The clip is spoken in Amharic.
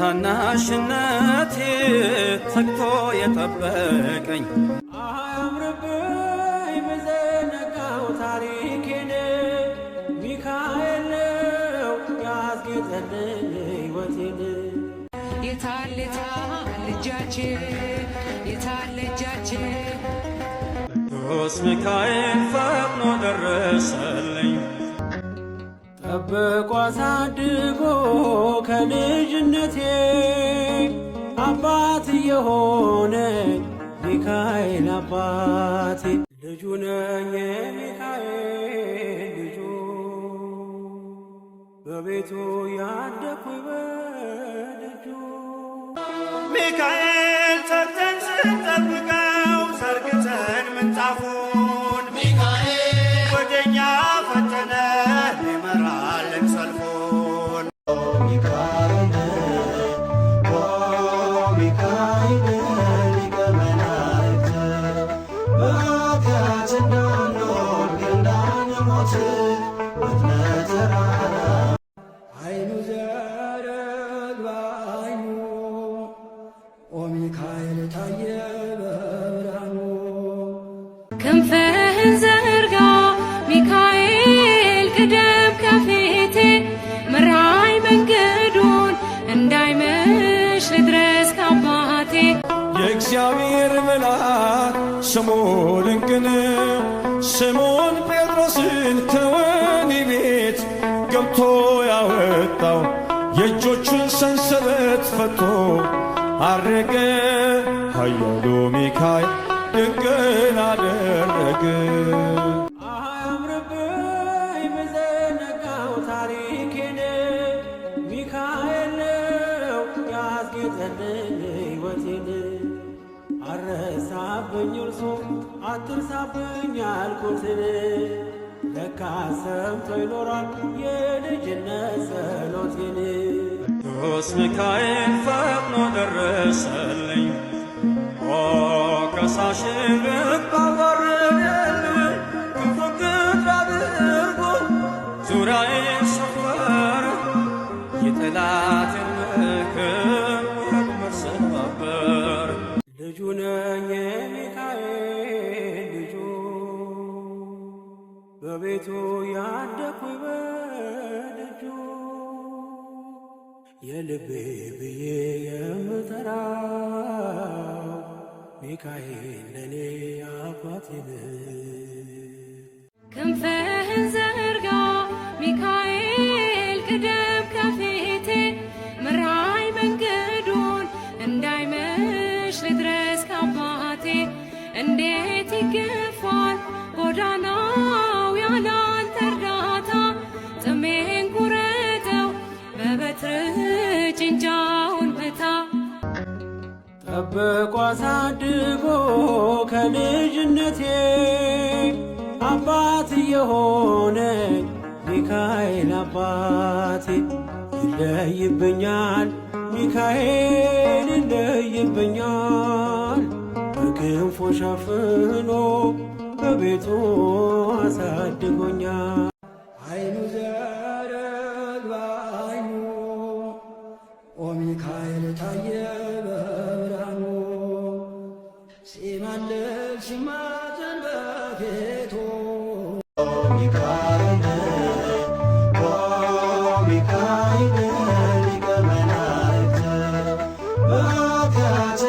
በታናሽነቴ ተግቶ የጠበቀኝ አያምርብኝ በዘነጋው ታሪኬን ሚካኤል ነው ያስጌጠልኝ ሕይወቴን። የታለ እጃችን የታለ እጃችን ቅዱስ ሚካኤል ፈጥኖ ደረሰልኝ። ጠብቆ አሳድጎ ከልጅነቴ አባት የሆነ ሚካኤል አባቴ ልጁ ነኝ የሚካኤል ልጁ በቤቱ ያደኩ በልጁ ሚካኤል ሰርተን ስንጠብቀው ዘርግተን ምንጣፉን ወደኛ ፈተነ ሊመራልን ሰልፉን። ሚካኤል ሊቀ መላእክት በኃጢአት እንዳንወድቅ እንዳንሞት ፈጥነህ ተራራ አይኑ ዘረግ በዓይኑ ሚካኤል ታየ በብርሃኑ። ክንፍህን ዘርጋ ሚካኤል ቅደም ከፊቴ ምራኝ መንገዱን እንዳይመሽ ልድረስ ከአባቴ። የእግዚአብሔር መልአክ ስሙ ድንቅ ነው። ስምዖን ጴጥሮስን ከወህኒ ቤት ገብቶ ያወጣው የእጆቹን ሰንሰለት ፈቶ አረገ። ኃያሉ ሚካኤል ድንቅን አደረገ። አያምርብኝ በዘነጋው ታሪኬን ሚካኤል ነው ያስጌጠልኝ ሕይወቴን። አረሳብኝ እርሱ አትርሳብኝ ያልኩትን ለካ ሰምቶ ይኖራል የልጅነት ጸሎቴን። ቅዱስ ሚካኤል ፈጥኖ ደረሰልኝ። ከሳሽን ልብ አዋረደልኝ ክንፉ ክንፍ አድርጎ ዙሪያዬን ሰፈረ የጠላቴን ምክር ወጥመድ ሰባበር። ልጁ ነኝ የሚካኤል ልጁ በቤቱ ያደኩ በልጁ የልቤ ብዬ የምጠራው ሚካኤል ለኔ አባቴ ነው። ክንፍህን ዘርጋ ሚካኤል ቅደም ከፊቴ ምራኝ መንገዱን እንዳይመሽ ልድረስ ከአባቴ። እንዴት ይገፋል ጎዳናው ያለ አንተ እርዳታ ጥሜን ቁረጠው በበትርህ ጭንጫውን ብታ። ጠብቆ አሳድጎ ከልጅነቴ አባት የሆነ ሚካኤል አባቴ ይለይብኛል ሚካኤል ይለይብኛል። በክንፉ ሸፍኖ በቤቱ አሳድጎኛል። አይኑ ዘረግ በዓይኑ ሚካኤል ታየ በብርሃኑ። ሲማልድ ሲማፀን በፊቱ ሚካኤል ሚካኤል ሊቀ መላእክት በኃጢአት